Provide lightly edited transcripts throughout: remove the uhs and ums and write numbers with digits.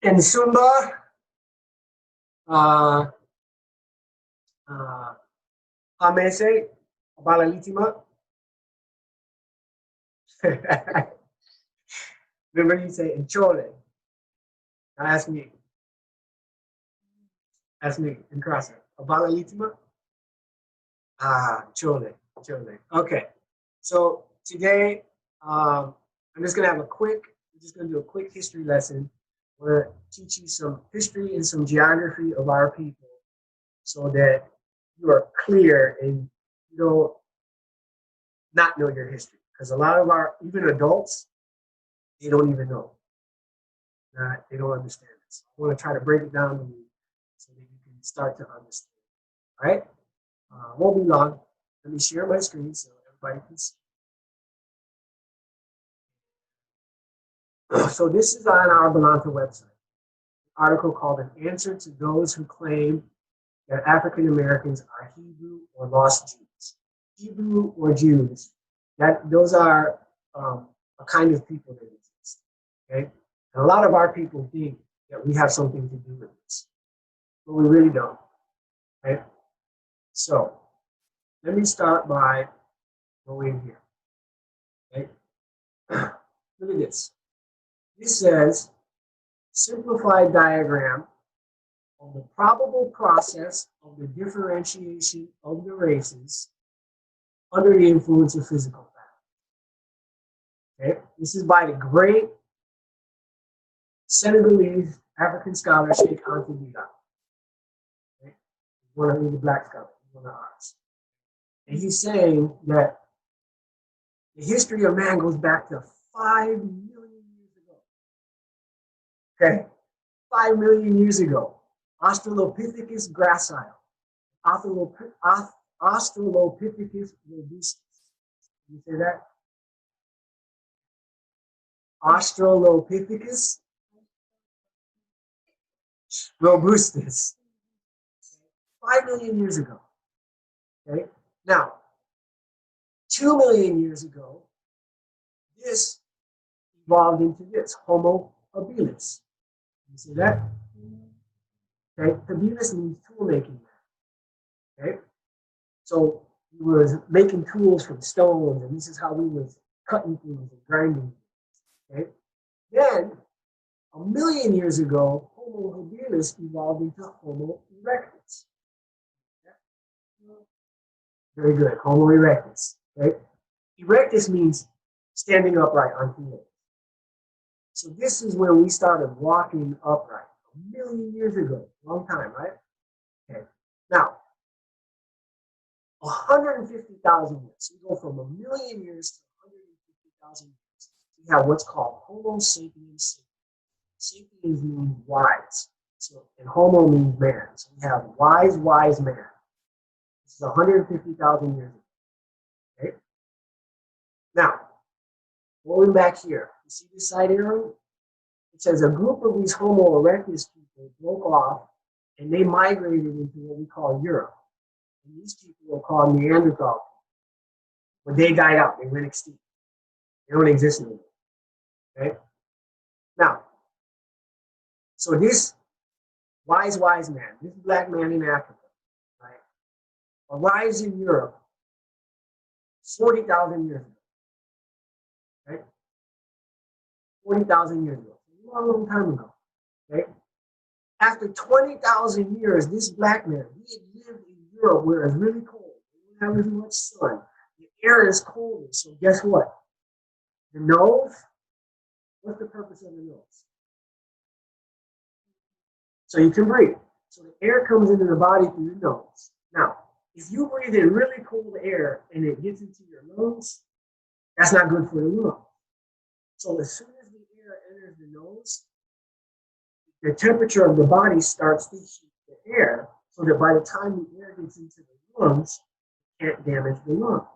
In Sumba, Hamese, Balalitima. Remember you say in Chole. Now ask me. Ask me in Krasa. Balalitima? Chole. Chole. Okay. So today, I'm just gonna have we're just gonna do a quick history lesson. We're gonna teach you some history and some geography of our people so that you are clear and you don't not know your history. Because a lot of even adults, they don't even know. They don't understand this. I want to try to break it down to you so that you can start to understand. All right? Won't be long. Let me share my screen so everybody can see. So this is on our Balanta website. An article called "An Answer to Those Who Claim That African Americans Are Hebrew or Lost Jews." Hebrew or Jews. Those are a kind of people that exist. Okay? And a lot of our people think that we have something to do with this, but we really don't. Okay? So let me start by going here. Okay? Look at this. This says simplified diagram of the probable process of the differentiation of the races under the influence of physical factors. Okay? This is by the great Senegalese African scholar Sheikh Anta Diop. Okay? One of the black scholars, one of ours. And he's saying that the history of man goes back to 5 million years ago. Okay? 5 million years ago. Australopithecus gracile. Australopithecus robustus. Can you say that? Australopithecus robustus. 5 million years ago. Okay? Now, 2 million years ago, this evolved into this, Homo habilis. You see that? Okay, habilis means tool making. Okay, so we were making tools from stones, and this is how we was cutting things and grinding. Okay, then 1 million years ago, Homo habilis evolved into Homo erectus. Okay? Very good, Homo erectus. Okay, erectus means standing upright on two legs. So this is when we started walking upright. 1 million years ago, long time, right? Okay. Now, 150,000 years. So we go from 1 million years to 150,000 years. We have what's called Homo sapiens. Sapiens means wise. So, and Homo means man. So we have wise man. This is 150,000 years ago. Okay. Now, going back here, you see this side arrow? It says a group of these Homo erectus people broke off and they migrated into what we call Europe. And these people are called Neanderthal. When they died out, they went extinct. They don't exist anymore. Okay? Now, so this wise man, this black man in Africa, right, arrives in Europe 40,000 years ago. Right? 40,000 years ago. A long time ago. Okay? After 20,000 years, this black man, he had lived in Europe where it's really cold. We don't have as much sun. The air is colder. So guess what? The nose, what's the purpose of the nose? So you can breathe. So the air comes into the body through your nose. Now, if you breathe in really cold air and it gets into your lungs, that's not good for the lungs. So as soon as the air enters the nose, the temperature of the body starts to heat the air so that by the time the air gets into the lungs, it can't damage the lungs.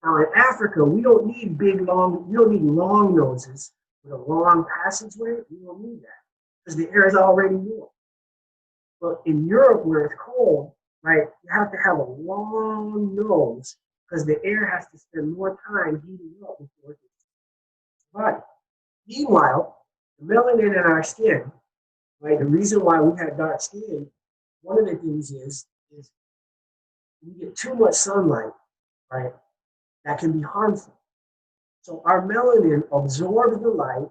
Now in Africa, we don't need long noses with a long passageway. We don't need that because the air is already warm. But in Europe where it's cold, right, you have to have a long nose because the air has to spend more time heating up before it gets to the body. Meanwhile, the melanin in our skin, right? The reason why we have dark skin, one of the things is we get too much sunlight, right? That can be harmful. So our melanin absorbs the light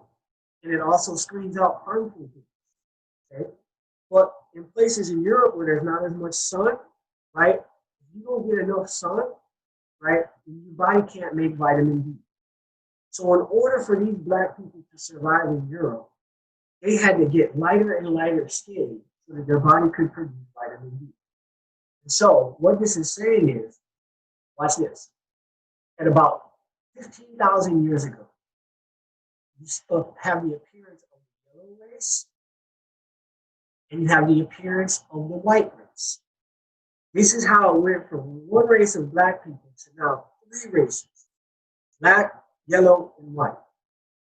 and it also screens out harmful things. Okay? But in places in Europe where there's not as much sun, right? If you don't get enough sun, right, your body can't make vitamin D. So in order for these black people to survive in Europe, they had to get lighter and lighter skin so that their body could produce vitamin D. And so what this is saying is, watch this, at about 15,000 years ago, you still have the appearance of the yellow race and you have the appearance of the white race. This is how it went from one race of black people to now three races: black, yellow, and white.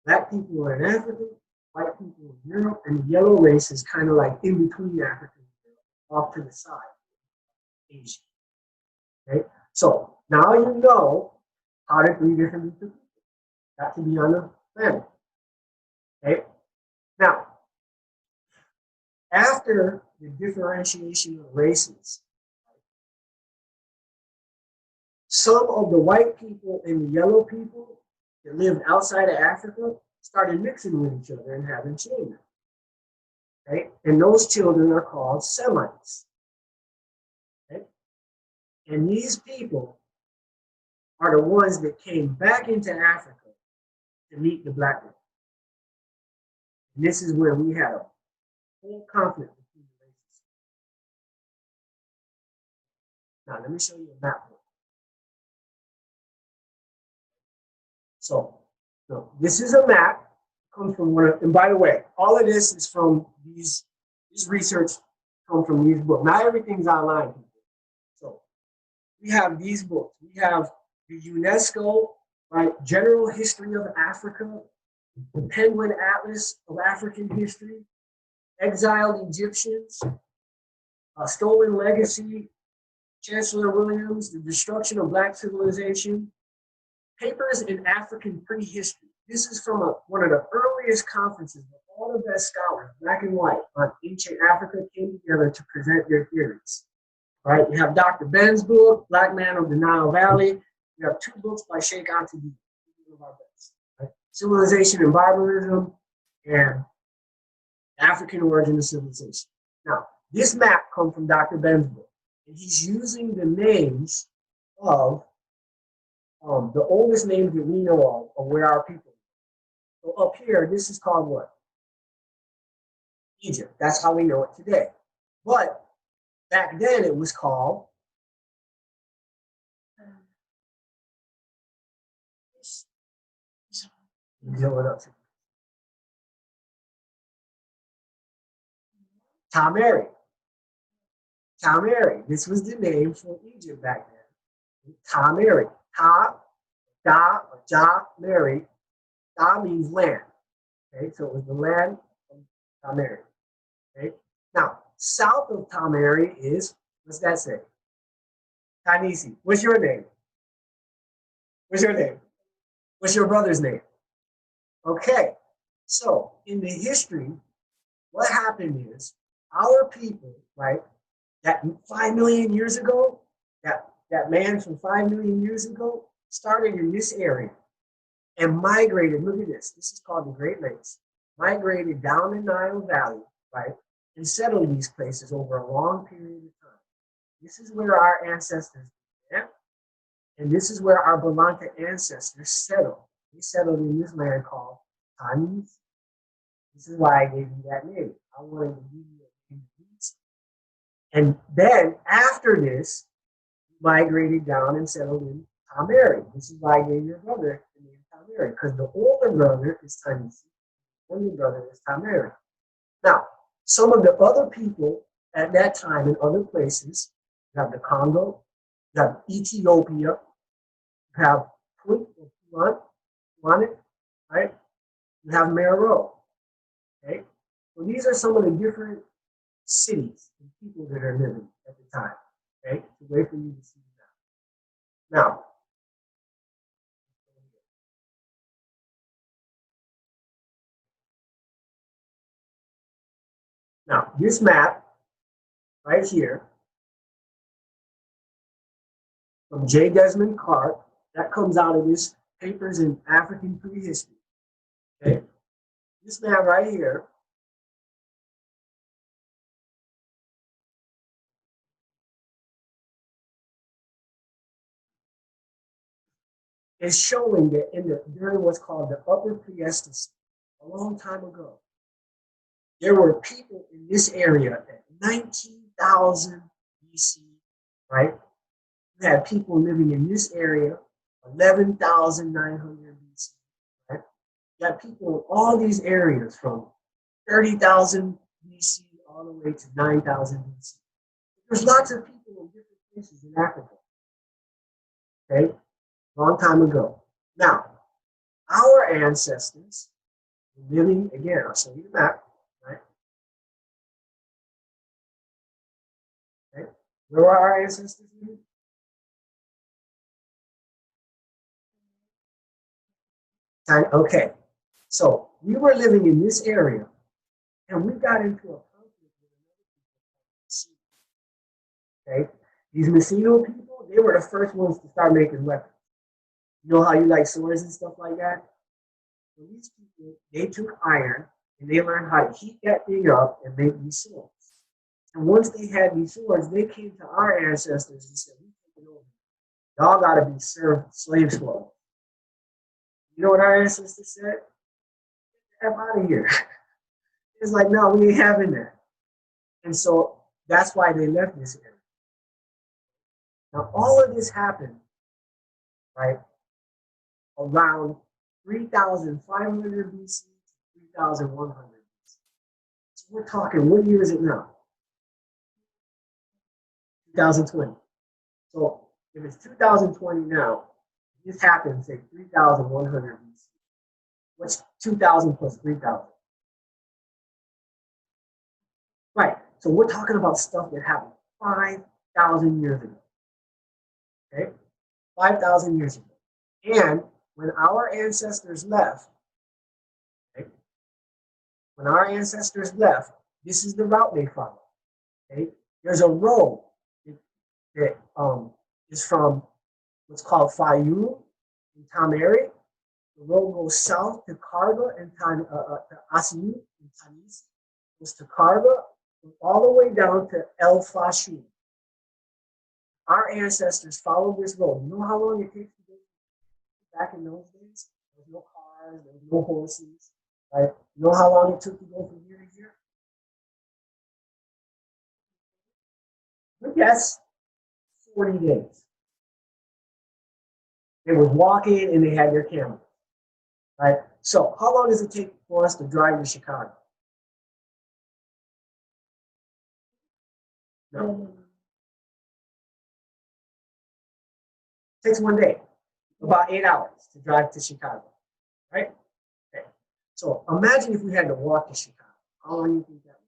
Black people are in Africa, white people in Europe, and the yellow race is kind of like in between Africa and Europe, off to the side, Asia. Okay? So now you know how the three different groups of people got to be on the planet. Okay? Now, after the differentiation of races, some of the white people and the yellow people that lived outside of Africa started mixing with each other and having children. Okay? And those children are called Semites. Okay? And these people are the ones that came back into Africa to meet the black man. And this is where we had a whole conflict between the races. Now, let me show you a map. So this is a map. Comes from one of, and by the way, all of this is from these research come from these books. Not everything's online. So we have these books. We have the UNESCO, right, General History of Africa, the Penguin Atlas of African History, Exiled Egyptians, Stolen Legacy, Chancellor Williams, The Destruction of Black Civilization, Papers in African Prehistory. This is from one of the earliest conferences where all the best scholars, black and white, on ancient Africa came together to present their theories. Right? You have Dr. Ben's book, Black Man of the Nile Valley. You have two books by Sheikh Anta Diop, one of our best. Right? Civilization and Barbarism and African Origin of Civilization. Now, this map comes from Dr. Ben's book, and he's using the names of the oldest names that we know of where our people are. So up here, this is called what? Egypt. That's how we know it today. But back then it was called Tamari. Tamari. This was the name for Egypt back then. Tamari. Ta, da, or ja, Mary. Da means land. Okay, so it was the land of Tamari. Okay. Now, south of Tamari is, what's that say? Tanisi. What's your name? What's your name? What's your brother's name? Okay. So in the history, what happened is our people, right, that 5 million years ago, that man from 5 million years ago started in this area and migrated. Look at this. This is called the Great Lakes. Migrated down the Nile Valley, right, and settled these places over a long period of time. This is where our ancestors began, and this is where our Balanta ancestors settled. They settled in this land called Tanis. This is why I gave you that name. I wanted to give you a name. And then after this, migrated down and settled in Tamari. This is why I gave your brother the name Tamari, because the older brother is Tanis, the younger brother is Tamari. Now, some of the other people at that time in other places, you have the Congo, you have Ethiopia, you have Punt, right? You have Meroe. Okay? So these are some of the different cities and people that are living at the time. Okay? It's a way for you to see that. Now, Now, this map right here from J. Desmond Clark, that comes out of this Papers in African Prehistory. Okay, this map right here is showing that during what's called the Upper Pleistocene, a long time ago, there were people in this area at 19,000 BC, right? You had people living in this area 11,900 BC, right? You had people in all these areas from 30,000 BC all the way to 9,000 BC. There's lots of people in different places in Africa, okay? Long time ago. Now, our ancestors living, again, I'll show you the map, right? Okay. Where were our ancestors living? Okay, so we were living in this area, and we got into a conflict with another people. Okay, these Messino people, they were the first ones to start making weapons. You know how you like swords and stuff like that? So these people, they took iron and they learned how to heat that thing up and make these swords. And once they had these swords, they came to our ancestors and said, "We take it over. Y'all got to be served slaves for us." You know what our ancestors said? Get the F out of here. It's like, no, we ain't having that. And so that's why they left this area. Now, all of this happened, right, around 3,500 BC to 3,100 BC. So we're talking, what year is it now? 2020. So if it's 2020 now, this happened, say, 3,100 BC. What's 2,000 plus 3,000? Right. So we're talking about stuff that happened 5,000 years ago. Okay? 5,000 years ago. And when our ancestors left, okay, this is the route they followed. Okay? There's a road that is from what's called Fayum in Tamari. The road goes south to Karga and to Asiut in Tanisi, goes to Karga, all the way down to El Fashim. Our ancestors followed this road. You know how long it takes to go back in those days? There was no cars, there was no horses, right? You know how long it took to go from here to here? Good guess, 40 days. They were walking and they had their camels, right? So how long does it take for us to drive to Chicago? No. It takes 1 day, about 8 hours to drive to Chicago, right? Okay. So imagine if we had to walk to Chicago. How long do you think that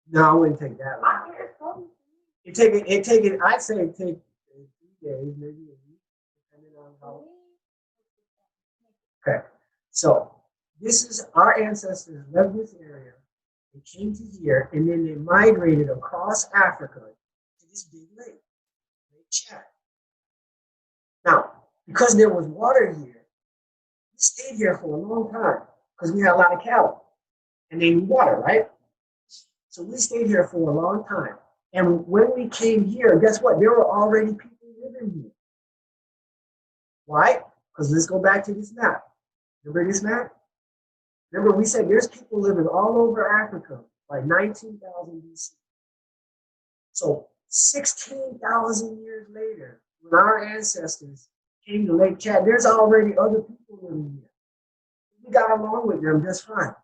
would? No, it wouldn't take that long. I'd say it'd take 3 days, maybe a week, depending on how. Okay. So this is our ancestors left this area, they came to here, and then they migrated across Africa to this big lake, Lake Chad. Now, because there was water here, we stayed here for a long time because we had a lot of cattle and they need water, right? So we stayed here for a long time. And when we came here, guess what? There were already people living here. Why? Because let's go back to this map. Remember this map? Remember we said there's people living all over Africa by 19,000 BC. So 16,000 years later, when our ancestors came to Lake Chad, there's already other people living here. We got along with them just fine.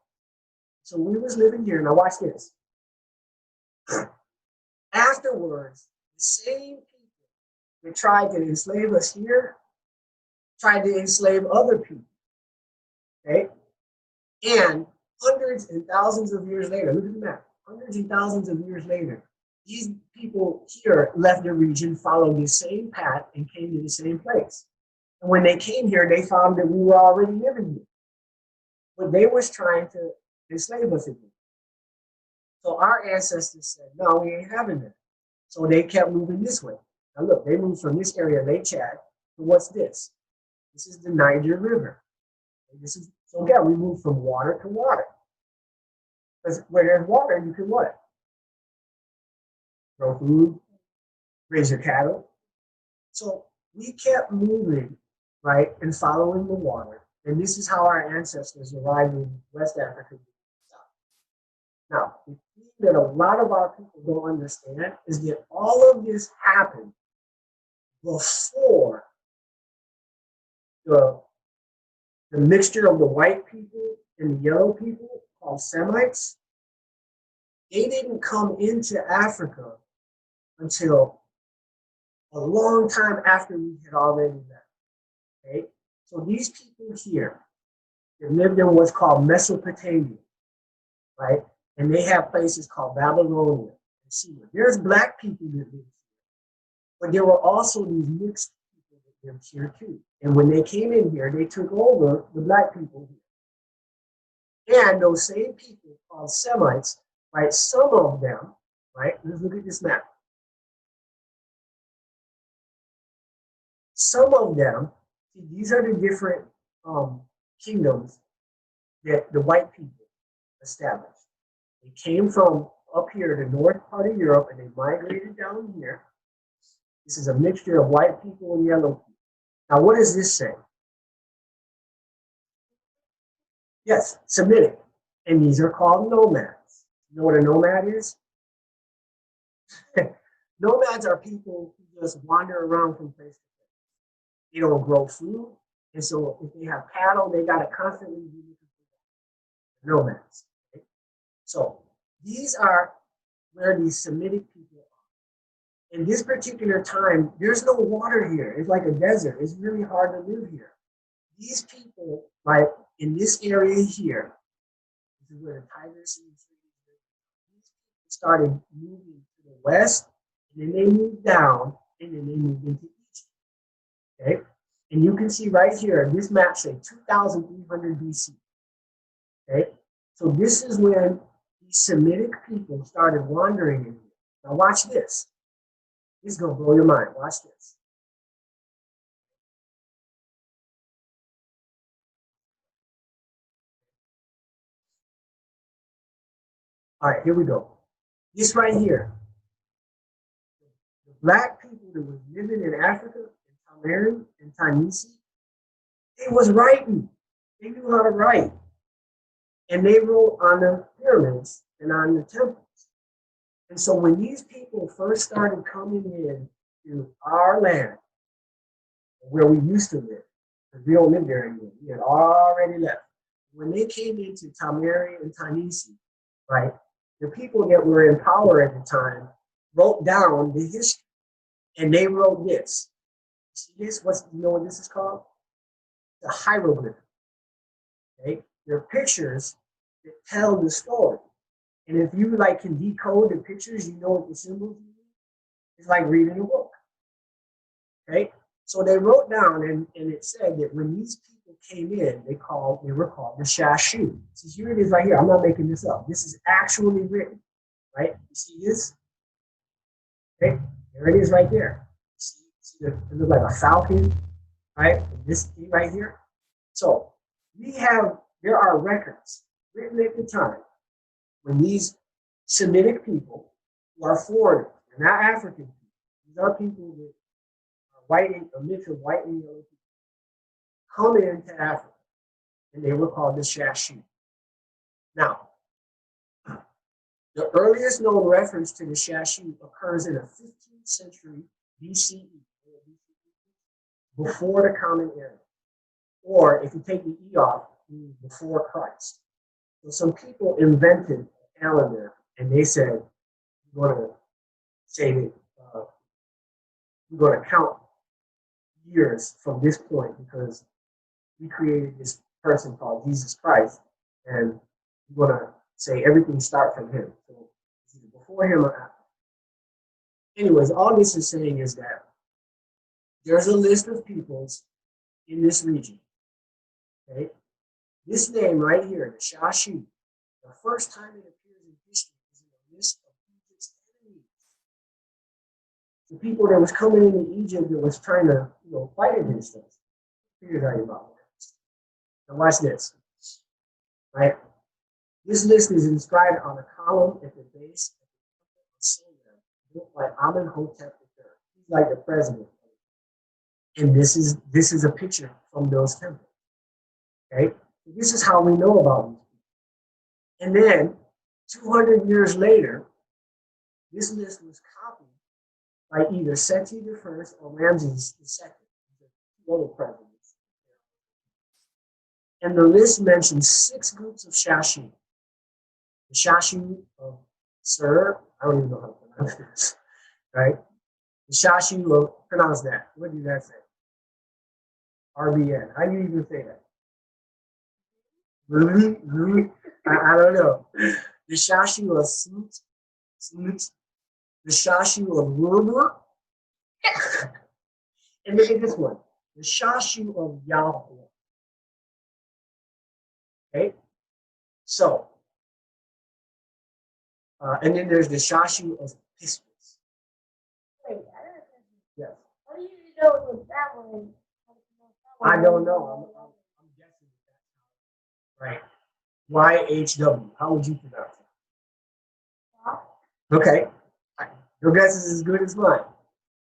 So we was living here. Now watch this. Afterwards, the same people that tried to enslave us here tried to enslave other people. Okay? And hundreds and thousands of years later, look at the map, hundreds and thousands of years later, these people here left the region, followed the same path, and came to the same place. And when they came here, they found that we were already living here. But they was trying to enslave us again. So our ancestors said, no, we ain't having that. So they kept moving this way. Now look, they moved from this area, Lake Chad, to what's this? This is the Niger River. And this is, so again, we moved from water to water. Because where there's water, you can what? Grow food, raise your cattle. So we kept moving, right, and following the water. And this is how our ancestors arrived in West Africa. Now, the thing that a lot of our people don't understand is that all of this happened before the mixture of the white people and the yellow people called Semites. They didn't come into Africa until a long time after we had already left. Okay? So these people here, they lived in what's called Mesopotamia, right? And they have places called Babylonia and Syria. There's black people that live here, but there were also these mixed people that lived here too. And when they came in here, they took over the black people here. And those same people called Semites, right? Some of them, right? Let's look at this map. Some of them, these are the different kingdoms that the white people established. They came from up here, the north part of Europe, and they migrated down here. This is a mixture of white people and yellow people. Now, what does this say? Yes, Semitic. And these are called nomads. You know what a nomad is? Nomads are people who just wander around from place to place. They don't grow food. And so if they have cattle, they got to constantly be looking for nomads. Okay? So these are where these Semitic people are. In this particular time, there's no water here. It's like a desert. It's really hard to live here. These people, right, in this area here, this is where the Tigris and these people started moving to the west, and then they moved down, and then they moved into Egypt. Okay? And you can see right here, this map says 2300 BC. Okay? So this is when these Semitic people started wandering in here. Now watch this. This is going to blow your mind. Watch this. All right, here we go. This right here. The black people that was living in Africa, in Tamari and Tanisi, they was writing. They knew how to write. And they wrote on the pyramids and on the temples. And so when these people first started coming in to our land, where we used to live, because we don't live there anymore, we had already left. When they came into Tamari and Tanisi, right, the people that were in power at the time wrote down the history. And they wrote this. See this? You know what this is called? The hieroglyph. Okay? They're pictures that tell the story. And if you like can decode the pictures, you know what the symbols mean. It's like reading a book. Okay? So they wrote down, and it said that when these people came in, they were called the Shashi. So here it is right here. I'm not making this up. This is actually written, right? You see this? Okay, there it is right there. See it looks like a falcon, right? This thing right here. So there are records written at the time when these Semitic people who are foreigners, they're not African people. These are people that are white and a mix of white and yellow people come into Africa, and they were called the Shashi. Now, the earliest known reference to the Shashi occurs in the 15th century BCE, before the Common Era. Or if you take the E off, before Christ. So some people invented a calendar, and they said, we're going to say that we're going to count years from this point because we created this person called Jesus Christ, and we're going to say everything starts from him. So it's either before him or after. Anyways, all this is saying is that there's a list of peoples in this region. Okay? This name right here, the Shashi, the first time it appears in history is in the list of Egypt's enemies. The people that was coming into Egypt that was trying to, fight against us. Here's how you about that. Now watch this. Right? This list is inscribed on a column at the base of the Solomon, built by Amenhotep III. He's like the president. And this is a picture from those temples. Okay? This is how we know about these people. And then 200 years later, this list was copied by either Seti I or Ramses II, the two other presidents. And the list mentions 6 groups of Shashi. The Shashi of Sir, I don't even know how to pronounce this, right? The Shashi of, pronounce that. What did that say? RBN. How do you even say that? I don't know. The Shashi of Snoot, the Shashi of Rumor, and look at this one, the Shashi of Yahweh. Okay, so, and then there's the Shashi of Pistis. Wait, yes. How do you know what that one? I don't know. I'm guessing that's right. YHW. How would you pronounce it? Okay. Your guess is as good as mine.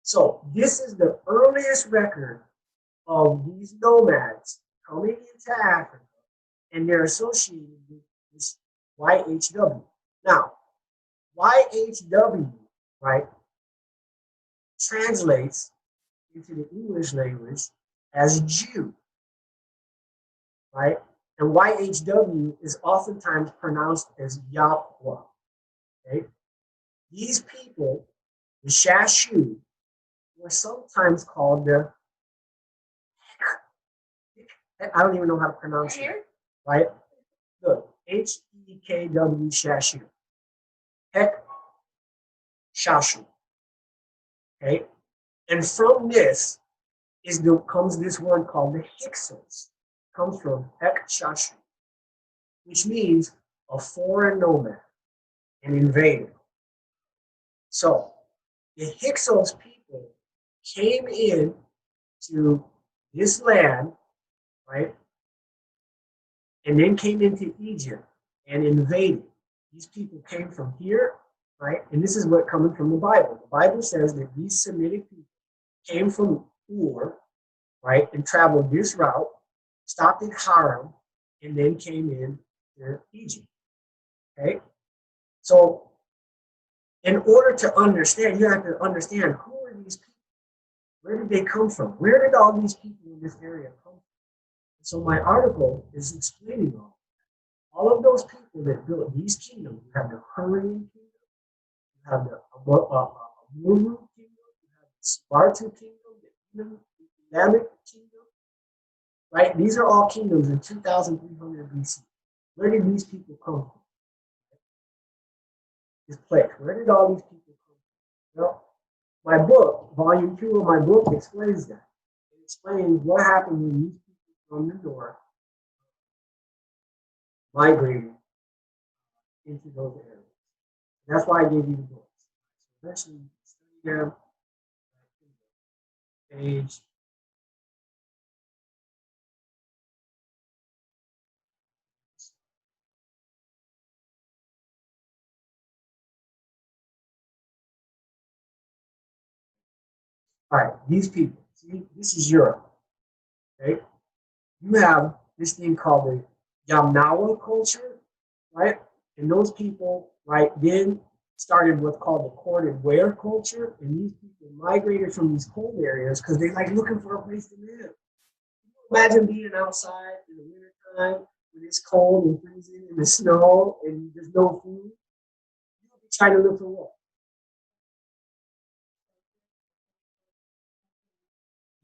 So this is the earliest record of these nomads coming into Africa, and they're associated with this YHW. Now, YHW, right, translates into the English language as Jew, right? And YHW is oftentimes pronounced as Yahweh. Okay? These people, the Shashu, were sometimes called the, I don't even know how to pronounce it, right? Look, Hekw Shashu. Hek Shashu. Okay? And from this comes this word called the Hyksos. Comes from Hek Shashu, which means a foreign nomad, an invader. So the Hyksos people came in to this land, right? And then came into Egypt and invaded. These people came from here, right? And this is what coming from the Bible. The Bible says that these Semitic people came from Ur, right, and traveled this route, stopped at Haram, and then came in to Egypt. Okay? So in order to understand, you have to understand, who are these people? Where did they come from? Where did all these people in this area come from? So my article is explaining all of those people that built these kingdoms. You have the Hurrian kingdom, you have the Amuru kingdom, you have the Sparta kingdom, the Islamic kingdom, right? These are all kingdoms in 2300 BC. Where did these people come from? This place. Where did all these people come from? Well, my book, volume 2 of my book, explains that. It explains what happened when these people from the north migrated into those areas. And that's why I gave you the books. So eventually, study them. Page. All right, these people. See, this is Europe. Okay, you have this thing called the Yamnawa culture, right? And those people, right, then started what's called the corded ware culture. And these people migrated from these cold areas because they like looking for a place to live. Imagine being outside in the wintertime when it's cold and freezing in the snow and there's no food. You'll be trying to look for what?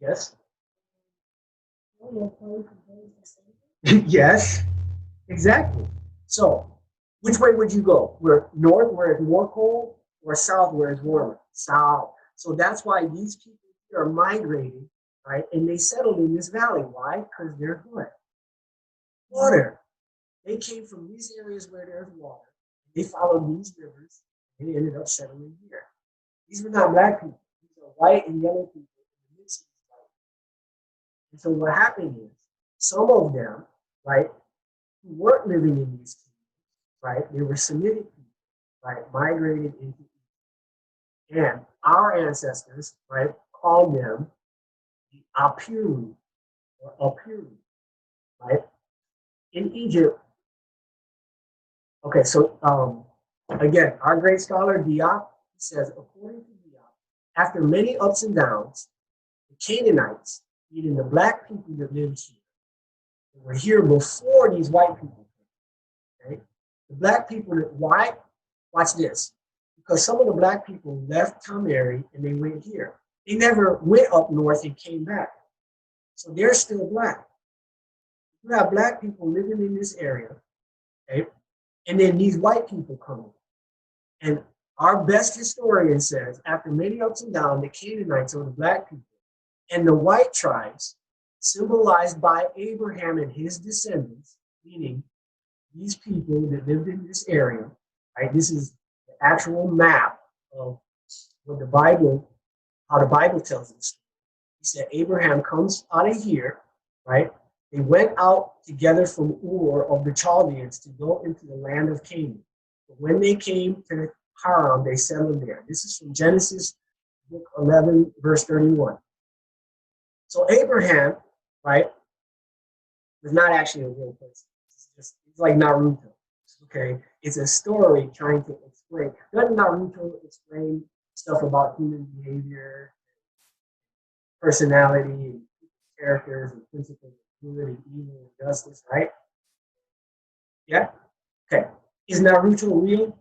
Yes. Yes, exactly. So, which way would you go? Where north, where it's more cold, or south, where it's warmer? South. So that's why these people here are migrating, right? And they settled in this valley. Why? Because they're what? Water. They came from these areas where there's water. They followed these rivers. And they ended up settling here. These were not black people. These are white and yellow people in the midst of these white. And so what happened is some of them, right, who weren't living in these kingdoms, right, they were Semitic people, right, migrated into Egypt. And our ancestors, right, called them the Apiru or Apiru, right? In Egypt, okay, so again, our great scholar Diop says, according to Diop, after many ups and downs, the Canaanites, meaning the black people that lived here, that were here before these white people came, okay? The black people that, why? Watch this. Because some of the black people left Tamari and they went here. They never went up north and came back. So they're still black. You have black people living in this area, okay? And then these white people come in. And our best historian says, after many ups and downs, the Canaanites or the black people and the white tribes, symbolized by Abraham and his descendants, meaning these people that lived in this area, right? This is the actual map of what the Bible, how the Bible tells us. He said Abraham comes out of here, right? They went out together from Ur of the Chaldeans to go into the land of Canaan. But when they came to Haran, they settled there. This is from Genesis book 11, verse 31. So Abraham, right, is not actually a real person. It's like Naruto, okay? It's a story trying to explain. Doesn't Naruto explain stuff about human behavior, personality, and characters, and principles of good and evil and justice, right? Yeah? Okay. Is Naruto real?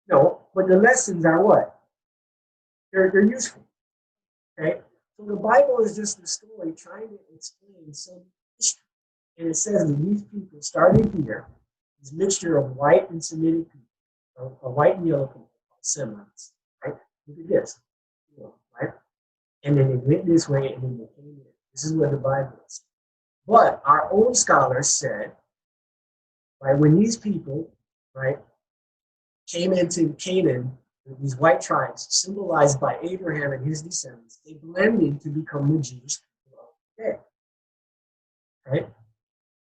No, but the lessons are what? They're useful, okay? So the Bible is just a story trying to explain some history. And it says that these people started here, this mixture of white and Semitic people, a white and yellow people, Semites, right? Look at this, right? And then they went this way and then they came in. This is what the Bible is. But our own scholars said, right, when these people, right, came into Canaan, these white tribes, symbolized by Abraham and his descendants, they blended to become the Jewish people of the day, right?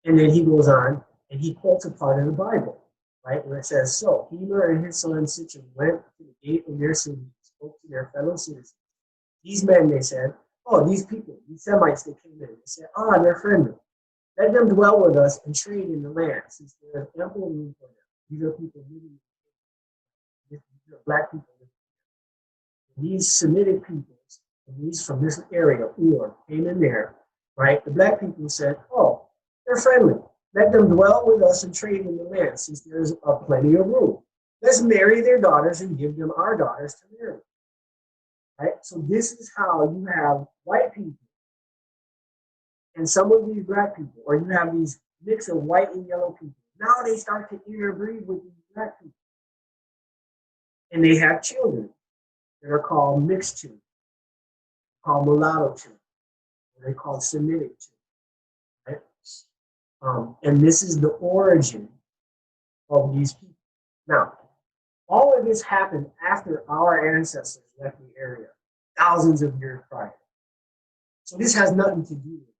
And then he goes on and he quotes a part of the Bible, right, where it says, so Heber and his son Sichem went to the gate of their city and spoke to their fellow citizens. These men, they said, oh, these people, these Semites that came in, they said, they're friendly. Let them dwell with us and trade in the land, since there is ample room for them. These are people living, these are black people. These Semitic peoples, these from this area, Ur, came in there, right? The black people said, oh, they're friendly. Let them dwell with us and trade in the land, since there's plenty of room. Let's marry their daughters and give them our daughters to marry. Right? So this is how you have white people and some of these black people, or you have these mix of white and yellow people. Now they start to interbreed with these black people. And they have children that are called mixed children, called mulatto children, they're called Semitic children. Right? And this is the origin of these people. Now, all of this happened after our ancestors left the area, thousands of years prior. So this has nothing to do with it.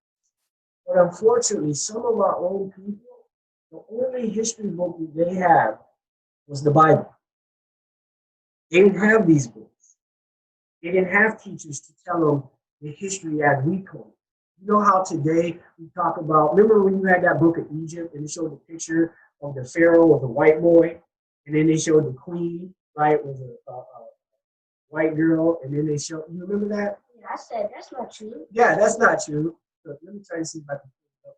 But unfortunately, some of our own people, the only history book that they have was the Bible. They didn't have these books. They didn't have teachers to tell them the history as we told. You know how today we talk about, remember when you had that book of Egypt and it showed the picture of the Pharaoh with a white boy, and then they showed the queen, right, with a white girl, and then they showed, you remember that? Yeah, I said that's not true. Yeah, that's not true. So let me try to see if I can pull it up.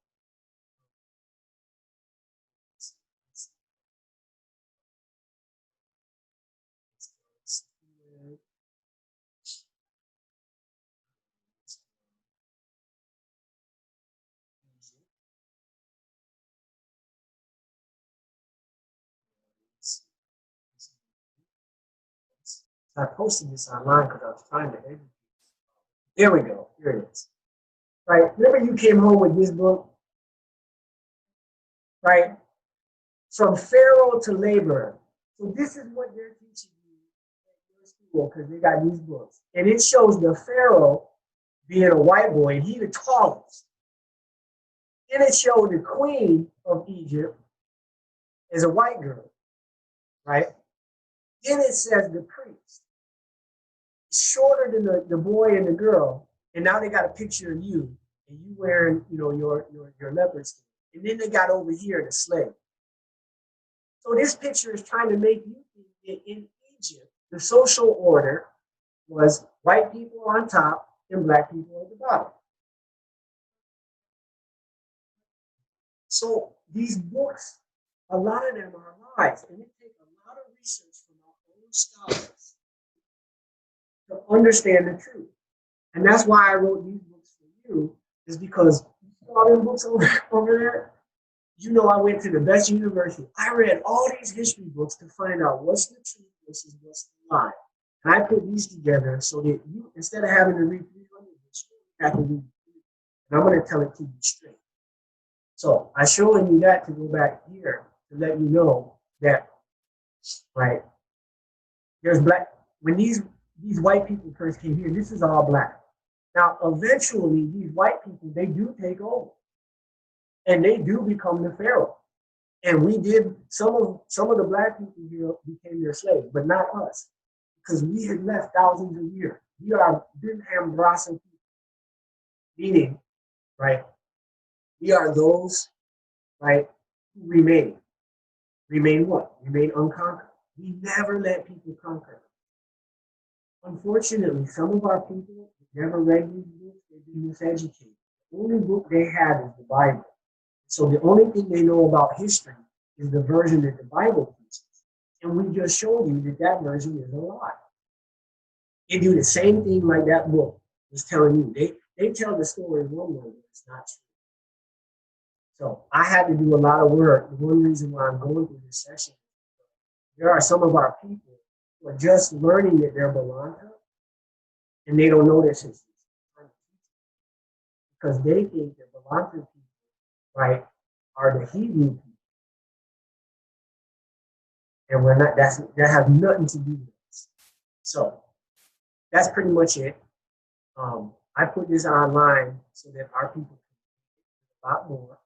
I posted this online because I was trying to edit. There we go. Here it is. Right. Remember you came home with this book, right? from pharaoh to laborer. So this is what they're teaching you at your school because they got these books. And it shows the pharaoh being a white boy, and he the tallest. Then it showed the queen of Egypt as a white girl, right? Then it says the priest, shorter than the boy and the girl, and now they got a picture of you, and you wearing, your leopard skin. And then they got over here the slave. So this picture is trying to make you think that in Egypt, the social order was white people on top and black people at the bottom. So these books, a lot of them are lies, and it takes a lot of research from our own scholars to understand the truth. And that's why I wrote these books for you, is because you see all them books over there. You know, I went to the best university. I read all these history books to find out what's the truth versus what's the lie. And I put these together so that you, instead of having to read 300 books, you have to read 300. And I'm going to tell it to you straight. So I'm showing you that to go back here to let you know that, right, there's black, when these white people first came here, this is all black. Now, eventually, these white people, they do take over. And they do become the pharaoh. And we did, some of the black people here became their slaves, but not us, because we had left thousands of years. We are Binham Brasa people, meaning, right, we are those, right, who remain. Remain what? Remain unconquered. We never let people conquer. Unfortunately, some of our people never read these books. They've been miseducated. The only book they had is the Bible. So the only thing they know about history is the version that the Bible teaches. And we just showed you that that version is a lie. They do the same thing like that book was telling you. They tell the story one way, but it's not true. So I had to do a lot of work. The one reason why I'm going through this session, there are some of our people who are just learning that they're Balanta, and they don't know this history. Because they think that Balanta people, right, are the Hebrew people. And we're not, that has nothing to do with this. So that's pretty much it. I put this online so that our people can a lot more.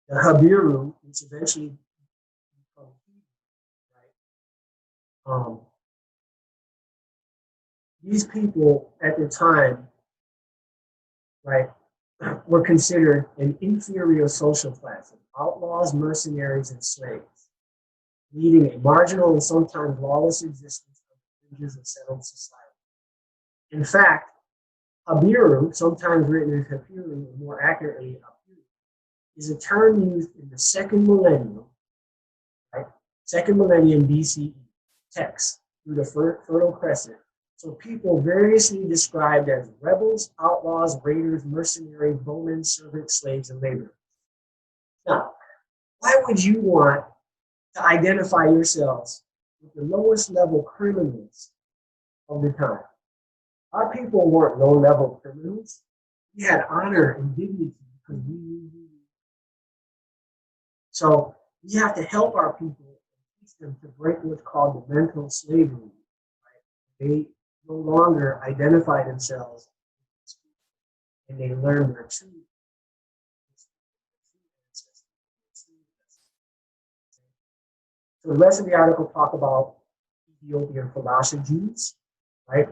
The Habiru, which eventually become Hebrew, right? These people at the time, right, were considered an inferior social class of outlaws, mercenaries, and slaves, leading a marginal and sometimes lawless existence on the fringes of settled society. In fact, Habiru, sometimes written as Hapiru, or more accurately, Hapiru, is a term used in the second millennium, right? Second millennium BCE text through the Fertile Crescent. So people variously described as rebels, outlaws, raiders, mercenaries, bowmen, servants, slaves, and laborers. Now, why would you want to identify yourselves with the lowest level criminals of the time? Our people weren't low-level criminals. We had honor and dignity because we knew who we were. So we have to help our people and teach them to break what's called the mental slavery. Right? They no longer identify themselves and they learn their true ancestors. So the rest of the article talk about Ethiopian Falasha Jews, right?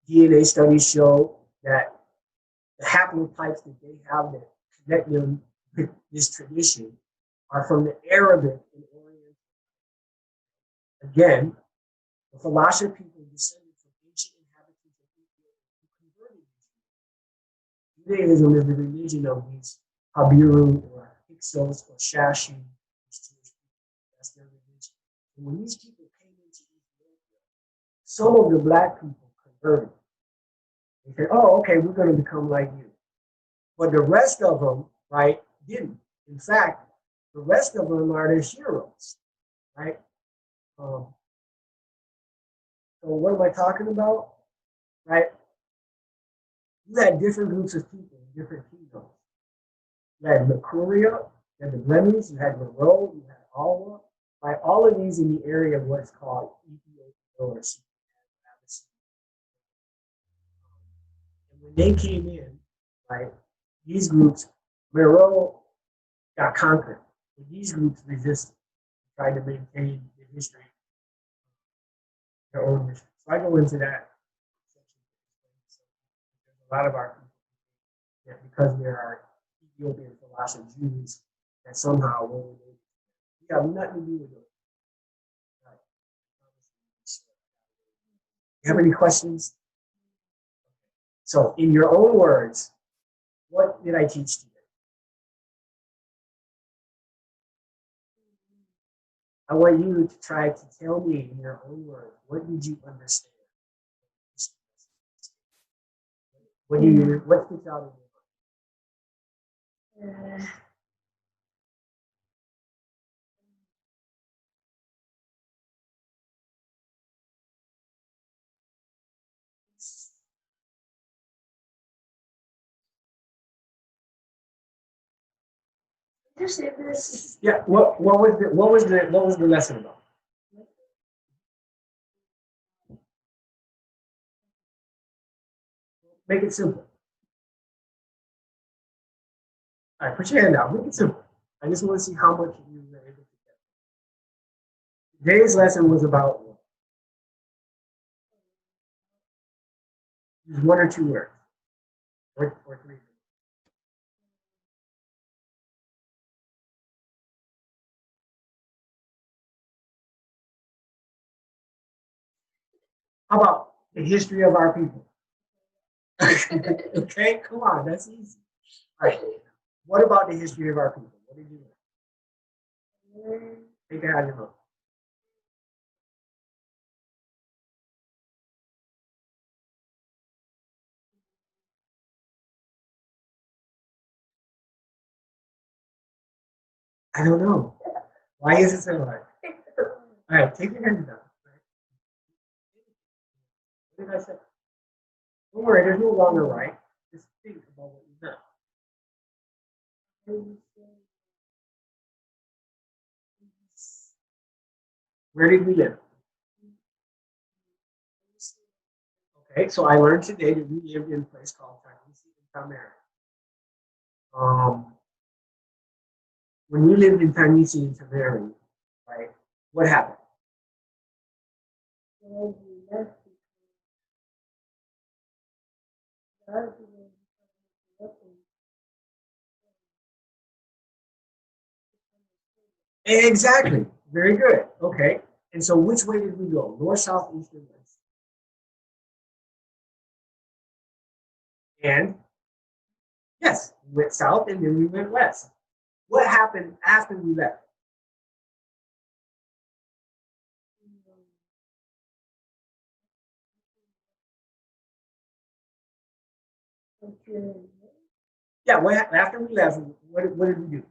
DNA studies show that the haploid pipes that they have that connect them with this tradition are from the Arabic and Oriental. Again, the Falasha people descended from ancient inhabitants of Ethiopia who converted to Judaism. Judaism is the religion of these Habiru or Hyksos or Shashi. That's their religion. And when these people came into Ethiopia, some of the black people converted. They said, oh, okay, we're going to become like you. But the rest of them, right, didn't. In fact, the rest of them are their heroes, right? So what am I talking about, right? You had different groups of people in different kingdoms. You had Makuria, You had the Blemmings, you had Meroe, you had Alwa. Right? All of these in the area of what's called Ethiopia or and when they came in, right, these groups, Meroe got conquered. But these groups resisted, tried to maintain the history, their own history. So I go into that section. So there's a lot of our people that because there are Ethiopian philosopher Jews that somehow we're related. We have nothing to do with it. Right. You have any questions? So, in your own words, what did I teach today? I want you to try to tell me in your own words, what did you understand? What do you? What sticks out in your mind? Just say this. Yeah. What was the lesson about? Make it simple. All right, put your hand out. Make it simple. I just want to see how much you were able to get. Today's lesson was about one or two words, or three. How about the history of our people? Okay, come on, that's easy. All right. What about the history of our people? What did you learn? Take it out of your mouth. I don't know. Why is it so hard? All right, take your hands down. What did I say? Don't worry, there's no wrong or right. Just think about what you've done. Where did we live? Okay, so I learned today that we lived in a place called Tanisi in Tamara. When we lived in Tanisi in Tamari, right, what happened? Exactly. Very good. Okay. And so which way did we go? North, south, east, and west? And yes, we went south and then we went west. What happened after we left? Yeah, after we left, what did we do?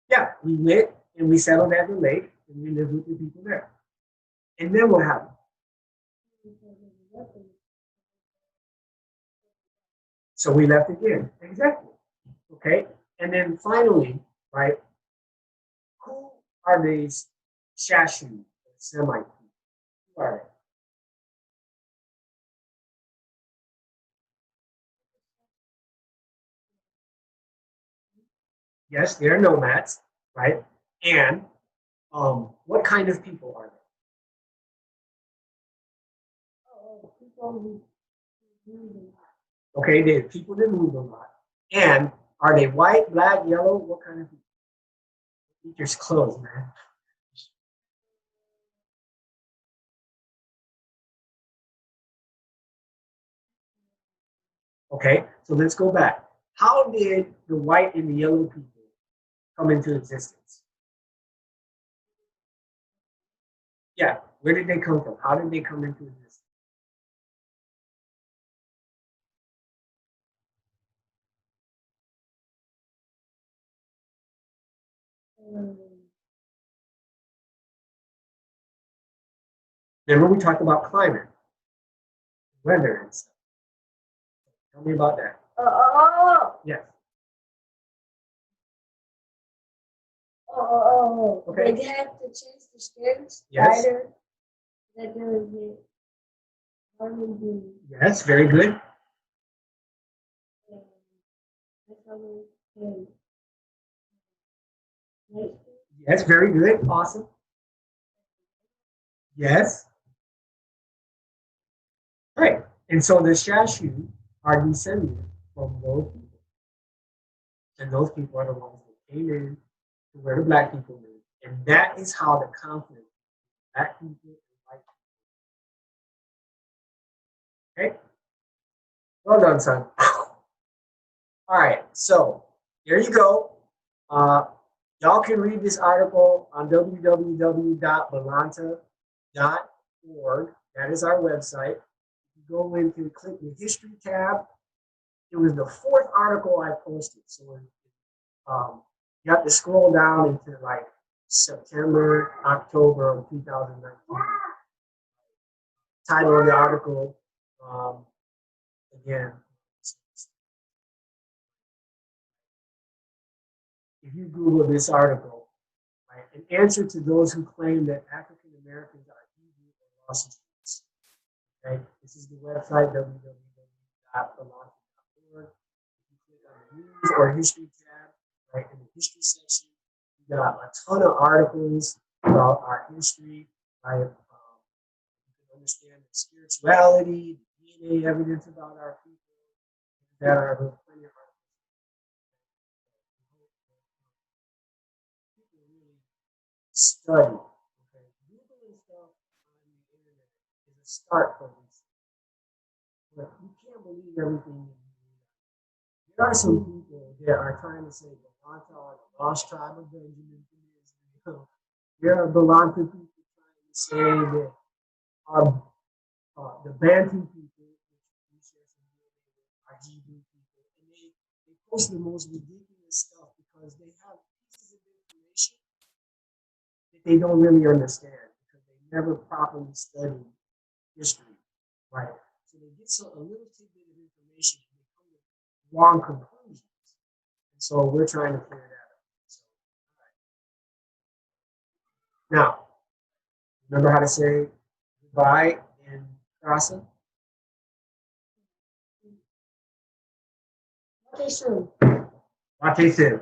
Yeah, we went and we settled at the lake and we lived with the people there. And then what happened? So we left again. Exactly. Okay. And then finally, right, who are these Shashi, Semite people? Who are they? Yes, they're nomads, right? And what kind of people are they? Okay, they're people that move a lot. And are they white, black, yellow? What kind of people? Teachers' clothes, man. Okay, so let's go back. How did the white and the yellow people come into existence? Yeah, where did they come from? How did they come into existence? Remember we talked about climate, weather, and stuff. Tell me about that. Oh. Yes. Oh. Okay. They have to change the skins. Yes. Spider. That does it. Harmony. Yes, very good. And Yes, very good. Awesome. Yes. Right. And so the Shashi are descended from those people. And those people are the ones that came in to where the black people live. And that is how the conflict black people and white people. Okay? Well done, son. All right, so there you go. Y'all can read this article on www.balanta.org. That is our website. You go in and click the history tab. It was the fourth article I posted. So you have to scroll down into like September, October of 2019. Title of the article, again, if you Google this article, right, an answer to those who claim that African Americans are evil or lost Jews. Okay, this is the website www.balanta.org. If you click on the news or history tab, right, in the history section, you got a ton of articles about our history, right? You can understand the spirituality, the DNA evidence about our people. That are plenty of articles. People really study. Okay, Googling stuff on the internet is a start for research. But you can't believe everything you read. There are some people that are trying to say Balanta are the lost tribe of Benjamin from Israel. There are Balanta people trying to say that the Bantu people, which we share some DNA with, are Hebrew people. And they post the most ridiculous stuff because they have pieces of information that they don't really understand because they never properly studied history, right? So they get a little tidbit of information and they come to wrong conclusions. And so we're trying to clear that up. So, all right. Now, remember how to say goodbye in Xhosa? Okay, so. Wate soon.